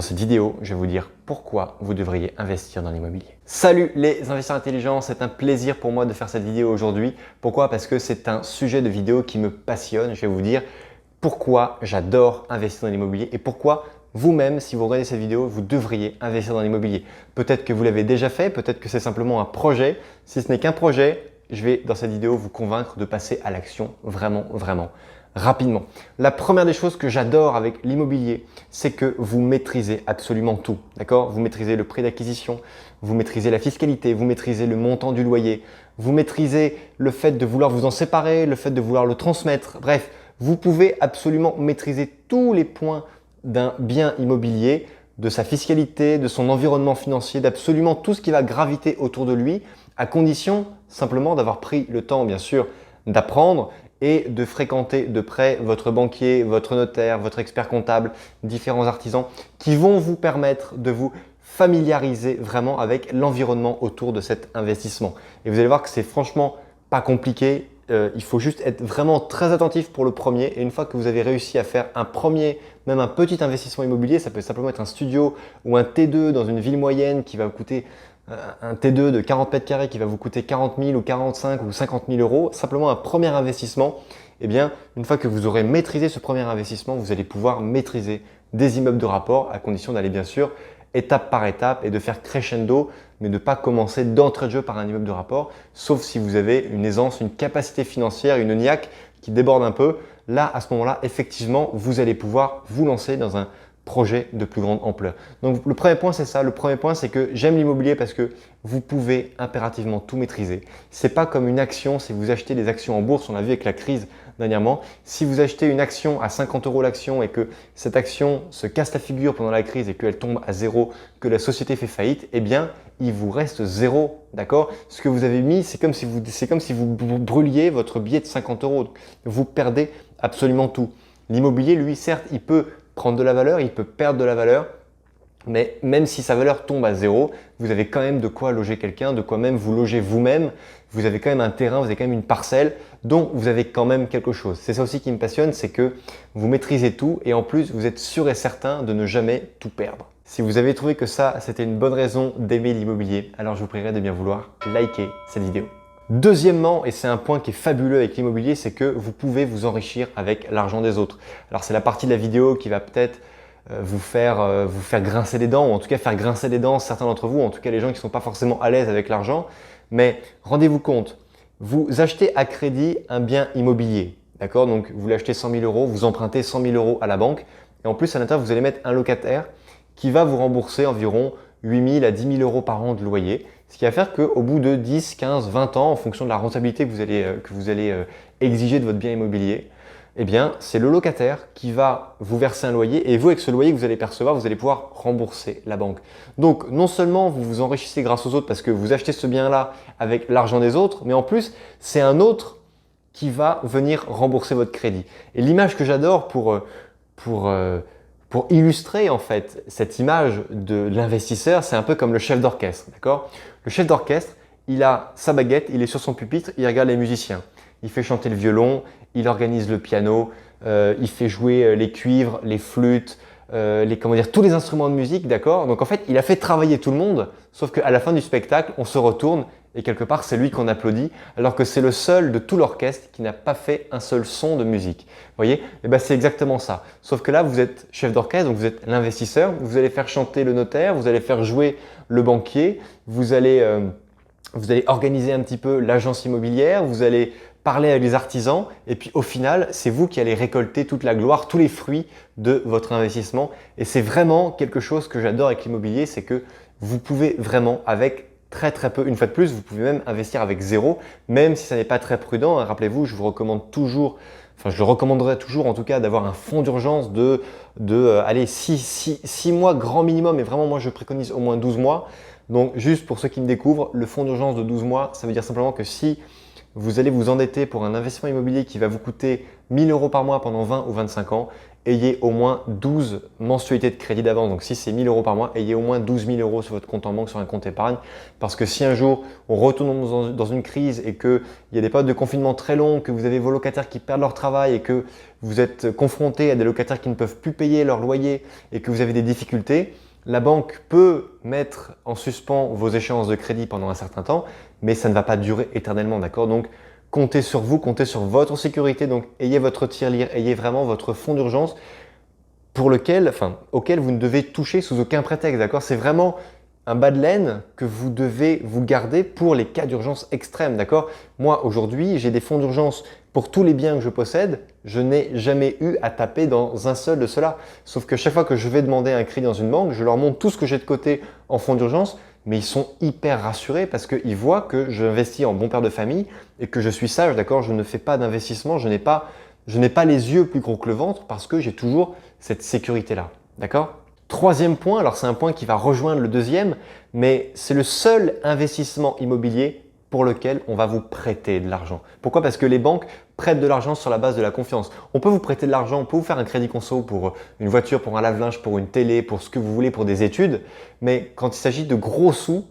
Dans cette vidéo, je vais vous dire pourquoi vous devriez investir dans l'immobilier. Salut les investisseurs intelligents, c'est un plaisir pour moi de faire cette vidéo aujourd'hui. Pourquoi? Parce que c'est un sujet de vidéo qui me passionne. Je vais vous dire pourquoi j'adore investir dans l'immobilier et pourquoi vous-même, si vous regardez cette vidéo, vous devriez investir dans l'immobilier. Peut-être que vous l'avez déjà fait, peut-être que c'est simplement un projet. Si ce n'est qu'un projet, je vais dans cette vidéo vous convaincre de passer à l'action vraiment rapidement. La première des choses que j'adore avec l'immobilier, c'est que vous maîtrisez absolument tout. D'accord? Vous maîtrisez le prix d'acquisition, vous maîtrisez la fiscalité, vous maîtrisez le montant du loyer, vous maîtrisez le fait de vouloir vous en séparer, le fait de vouloir le transmettre. Bref, vous pouvez absolument maîtriser tous les points d'un bien immobilier, de sa fiscalité, de son environnement financier, d'absolument tout ce qui va graviter autour de lui, à condition simplement d'avoir pris le temps, bien sûr, d'apprendre et de fréquenter de près votre banquier, votre notaire, votre expert comptable, différents artisans qui vont vous permettre de vous familiariser vraiment avec l'environnement autour de cet investissement. Et vous allez voir que c'est franchement pas compliqué. Il faut juste être vraiment très attentif pour le premier. Et une fois que vous avez réussi à faire un premier, même un petit investissement immobilier, ça peut simplement être un studio ou un T2 dans une ville moyenne qui va vous coûter un T2 de 40 mètres carrés qui va vous coûter 40 000 ou 45 ou 50 000 euros, simplement un premier investissement, eh bien, une fois que vous aurez maîtrisé ce premier investissement, vous allez pouvoir maîtriser des immeubles de rapport à condition d'aller bien sûr étape par étape et de faire crescendo, mais de ne pas commencer d'entrée de jeu par un immeuble de rapport, sauf si vous avez une aisance, une capacité financière, une niaque qui déborde un peu. Là, à ce moment-là, effectivement, vous allez pouvoir vous lancer dans un projet de plus grande ampleur. Donc le premier point, c'est ça. Le premier point, c'est que j'aime l'immobilier parce que vous pouvez impérativement tout maîtriser. C'est pas comme une action. Si vous achetez des actions en bourse, on l'a vu avec la crise dernièrement, si vous achetez une action à 50 € l'action et que cette action se casse la figure pendant la crise et qu'elle tombe à zéro, que la société fait faillite, eh bien, il vous reste zéro, d'accord? Ce que vous avez mis, c'est comme si vous brûliez votre billet de 50 €. Vous perdez absolument tout. L'immobilier, lui, certes, il peut prendre de la valeur, il peut perdre de la valeur, mais même si sa valeur tombe à zéro, vous avez quand même de quoi loger quelqu'un, de quoi même vous loger vous-même. Vous avez quand même un terrain, vous avez quand même une parcelle, donc vous avez quand même quelque chose. C'est ça aussi qui me passionne, c'est que vous maîtrisez tout et en plus, vous êtes sûr et certain de ne jamais tout perdre. Si vous avez trouvé que ça, c'était une bonne raison d'aimer l'immobilier, alors je vous prierai de bien vouloir liker cette vidéo. Deuxièmement, et c'est un point qui est fabuleux avec l'immobilier, c'est que vous pouvez vous enrichir avec l'argent des autres. Alors c'est la partie de la vidéo qui va peut-être vous faire grincer les dents, ou en tout cas faire grincer les dents certains d'entre vous, en tout cas les gens qui ne sont pas forcément à l'aise avec l'argent. Mais rendez-vous compte, vous achetez à crédit un bien immobilier, d'accord? Donc vous l'achetez 100 000 €, vous empruntez 100 000 € à la banque et en plus à l'intérieur vous allez mettre un locataire qui va vous rembourser environ 8 000 à 10 000 € par an de loyer. Ce qui va faire qu'au bout de 10, 15, 20 ans, en fonction de la rentabilité que vous allez exiger de votre bien immobilier, eh bien, c'est le locataire qui va vous verser un loyer et vous, avec ce loyer que vous allez percevoir, vous allez pouvoir rembourser la banque. Donc, non seulement vous vous enrichissez grâce aux autres parce que vous achetez ce bien-là avec l'argent des autres, mais en plus, c'est un autre qui va venir rembourser votre crédit. Et l'image que j'adore pour illustrer en fait cette image de l'investisseur, c'est un peu comme le chef d'orchestre, d'accord? Le chef d'orchestre, il a sa baguette, il est sur son pupitre, il regarde les musiciens. Il fait chanter le violon, il organise le piano, il fait jouer les cuivres, les flûtes, tous les instruments de musique, d'accord? Donc en fait, il a fait travailler tout le monde, sauf qu'à la fin du spectacle, on se retourne et quelque part, c'est lui qu'on applaudit, alors que c'est le seul de tout l'orchestre qui n'a pas fait un seul son de musique. Vous voyez? Et ben c'est exactement ça. Sauf que là, vous êtes chef d'orchestre, donc vous êtes l'investisseur, vous allez faire chanter le notaire, vous allez faire jouer le banquier, vous allez organiser un petit peu l'agence immobilière, vous allez parler avec les artisans et puis au final, c'est vous qui allez récolter toute la gloire, tous les fruits de votre investissement. Et c'est vraiment quelque chose que j'adore avec l'immobilier, c'est que vous pouvez vraiment avec très peu, une fois de plus, vous pouvez même investir avec zéro, même si ça n'est pas très prudent. Rappelez-vous, je le recommanderais toujours en tout cas d'avoir un fonds d'urgence de 6 mois grand minimum, et vraiment moi je préconise au moins 12 mois. Donc juste pour ceux qui me découvrent, le fonds d'urgence de 12 mois, ça veut dire simplement que si vous allez vous endetter pour un investissement immobilier qui va vous coûter 1 000 € par mois pendant 20 ou 25 ans, ayez au moins 12 mensualités de crédit d'avance. Donc si c'est 1 000 € par mois, ayez au moins 12 000 € sur votre compte en banque, sur un compte épargne. Parce que si un jour on retourne dans une crise et qu'il y a des périodes de confinement très longues, que vous avez vos locataires qui perdent leur travail et que vous êtes confronté à des locataires qui ne peuvent plus payer leur loyer et que vous avez des difficultés, la banque peut mettre en suspens vos échéances de crédit pendant un certain temps, mais ça ne va pas durer éternellement, d'accord? Donc, comptez sur vous, comptez sur votre sécurité. Donc, ayez votre tirelire, ayez vraiment votre fonds d'urgence auquel vous ne devez toucher sous aucun prétexte, d'accord? C'est vraiment un bas de laine que vous devez vous garder pour les cas d'urgence extrêmes, d'accord? Moi, aujourd'hui, j'ai des fonds d'urgence pour tous les biens que je possède. Je n'ai jamais eu à taper dans un seul de ceux-là. Sauf que chaque fois que je vais demander un crédit dans une banque, je leur montre tout ce que j'ai de côté en fonds d'urgence, mais ils sont hyper rassurés parce qu'ils voient que j'investis en bon père de famille et que je suis sage, d'accord? Je ne fais pas d'investissement, je n'ai pas les yeux plus gros que le ventre parce que j'ai toujours cette sécurité-là, d'accord? Troisième point, alors c'est un point qui va rejoindre le deuxième, mais c'est le seul investissement immobilier pour lequel on va vous prêter de l'argent. Pourquoi? Parce que les banques prêtent de l'argent sur la base de la confiance. On peut vous prêter de l'argent, on peut vous faire un crédit conso pour une voiture, pour un lave-linge, pour une télé, pour ce que vous voulez, pour des études, mais quand il s'agit de gros sous,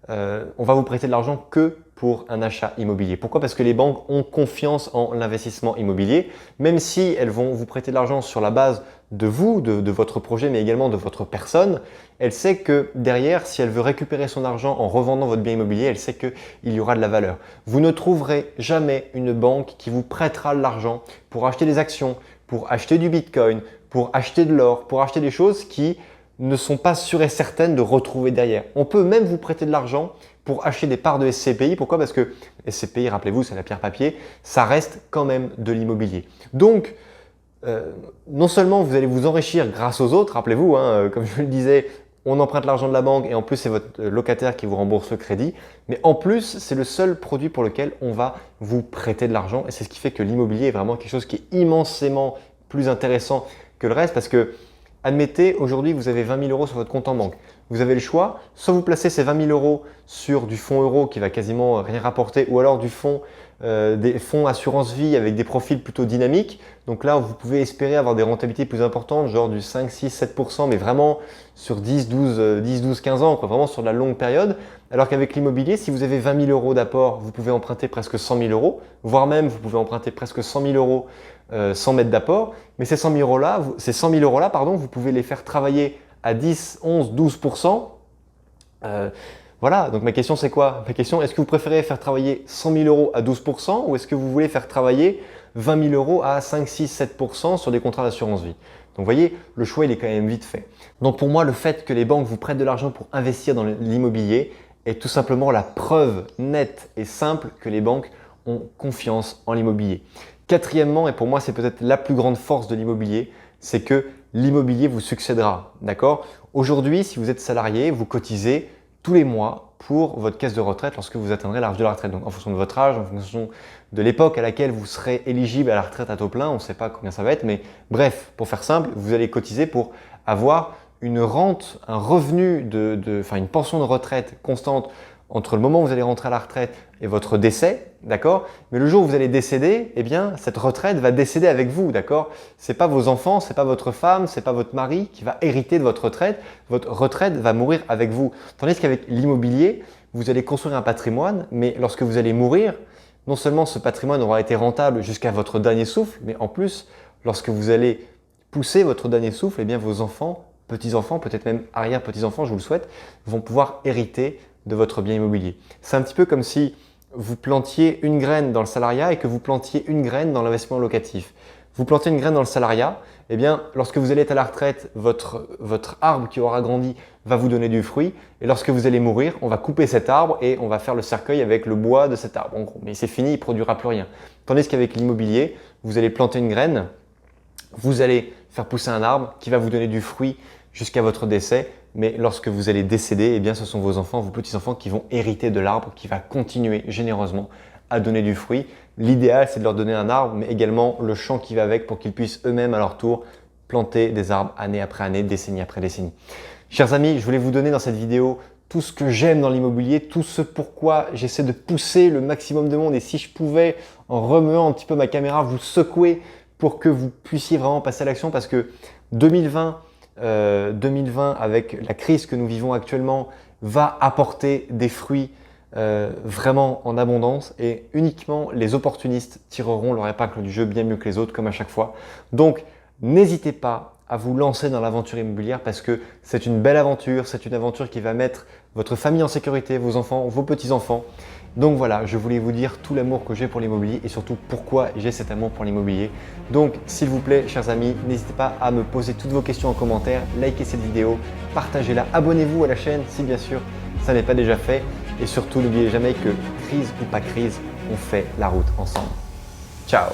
on va vous prêter de l'argent que pour un achat immobilier. Pourquoi? Parce que les banques ont confiance en l'investissement immobilier, même si elles vont vous prêter de l'argent sur la base de vous, de votre projet, mais également de votre personne. Elle sait que derrière, si elle veut récupérer son argent en revendant votre bien immobilier, elle sait qu'il y aura de la valeur. Vous ne trouverez jamais une banque qui vous prêtera de l'argent pour acheter des actions, pour acheter du Bitcoin, pour acheter de l'or, pour acheter des choses qui ne sont pas sûres et certaines de retrouver derrière. On peut même vous prêter de l'argent pour acheter des parts de SCPI. Pourquoi? Parce que SCPI, rappelez-vous, c'est la pierre papier, ça reste quand même de l'immobilier. Donc, non seulement vous allez vous enrichir grâce aux autres, rappelez-vous, comme je le disais, on emprunte l'argent de la banque et en plus c'est votre locataire qui vous rembourse le crédit, mais en plus c'est le seul produit pour lequel on va vous prêter de l'argent et c'est ce qui fait que l'immobilier est vraiment quelque chose qui est immensément plus intéressant que le reste parce que admettez, aujourd'hui, vous avez 20 000 € sur votre compte en banque. Vous avez le choix, soit vous placez ces 20 000 € sur du fonds euro qui va quasiment rien rapporter, ou alors des fonds assurance vie avec des profils plutôt dynamiques. Donc là, vous pouvez espérer avoir des rentabilités plus importantes, genre du 5, 6, 7%, mais vraiment sur 10, 12, 15 ans, quoi, vraiment sur de la longue période. Alors qu'avec l'immobilier, si vous avez 20 000 € d'apport, vous pouvez emprunter presque 100 000 €, voire même vous pouvez emprunter presque 100 000 € sans mettre d'apport. Mais ces 100 000 € là, vous pouvez les faire travailler à 10, 11, 12%. Voilà, donc ma question c'est quoi? Ma question, est-ce que vous préférez faire travailler 100 000 € à 12% ou est-ce que vous voulez faire travailler 20 000 € à 5, 6, 7% sur des contrats d'assurance vie? Donc vous voyez, le choix il est quand même vite fait. Donc pour moi, le fait que les banques vous prêtent de l'argent pour investir dans l'immobilier est tout simplement la preuve nette et simple que les banques ont confiance en l'immobilier. Quatrièmement, et pour moi c'est peut-être la plus grande force de l'immobilier, c'est que l'immobilier vous succédera. D'accord? Aujourd'hui, si vous êtes salarié, vous cotisez tous les mois pour votre caisse de retraite lorsque vous atteindrez l'âge de la retraite. Donc en fonction de votre âge, en fonction de l'époque à laquelle vous serez éligible à la retraite à taux plein, on ne sait pas combien ça va être, mais bref, pour faire simple, vous allez cotiser pour avoir une rente, un revenu, une pension de retraite constante entre le moment où vous allez rentrer à la retraite et votre décès, d'accord? Mais le jour où vous allez décéder, eh bien, cette retraite va décéder avec vous, d'accord? C'est pas vos enfants, c'est pas votre femme, c'est pas votre mari qui va hériter de votre retraite va mourir avec vous. Tandis qu'avec l'immobilier, vous allez construire un patrimoine, mais lorsque vous allez mourir, non seulement ce patrimoine aura été rentable jusqu'à votre dernier souffle, mais en plus, lorsque vous allez pousser votre dernier souffle, eh bien, vos enfants, petits-enfants, peut-être même arrière-petits-enfants, je vous le souhaite, vont pouvoir hériter de votre bien immobilier. C'est un petit peu comme si vous plantiez une graine dans le salariat et que vous plantiez une graine dans l'investissement locatif. Vous plantez une graine dans le salariat, eh bien, lorsque vous allez être à la retraite, votre arbre qui aura grandi va vous donner du fruit. Et lorsque vous allez mourir, on va couper cet arbre et on va faire le cercueil avec le bois de cet arbre, en gros. Mais c'est fini, il ne produira plus rien. Tandis qu'avec l'immobilier, vous allez planter une graine, vous allez faire pousser un arbre qui va vous donner du fruit jusqu'à votre décès. Mais lorsque vous allez décéder, eh bien, ce sont vos enfants, vos petits-enfants qui vont hériter de l'arbre qui va continuer généreusement à donner du fruit. L'idéal, c'est de leur donner un arbre, mais également le champ qui va avec pour qu'ils puissent eux-mêmes à leur tour planter des arbres année après année, décennie après décennie. Chers amis, je voulais vous donner dans cette vidéo tout ce que j'aime dans l'immobilier, tout ce pourquoi j'essaie de pousser le maximum de monde. Et si je pouvais, en remuant un petit peu ma caméra, vous secouer pour que vous puissiez vraiment passer à l'action parce que 2020 avec la crise que nous vivons actuellement va apporter des fruits vraiment en abondance et uniquement les opportunistes tireront leur épingle du jeu bien mieux que les autres comme à chaque fois. Donc n'hésitez pas à vous lancer dans l'aventure immobilière parce que c'est une belle aventure, c'est une aventure qui va mettre votre famille en sécurité, vos enfants, vos petits-enfants. Donc voilà, je voulais vous dire tout l'amour que j'ai pour l'immobilier et surtout pourquoi j'ai cet amour pour l'immobilier. Donc s'il vous plaît, chers amis, n'hésitez pas à me poser toutes vos questions en commentaire, likez cette vidéo, partagez-la, abonnez-vous à la chaîne si bien sûr ça n'est pas déjà fait. Et surtout, n'oubliez jamais que crise ou pas crise, on fait la route ensemble. Ciao!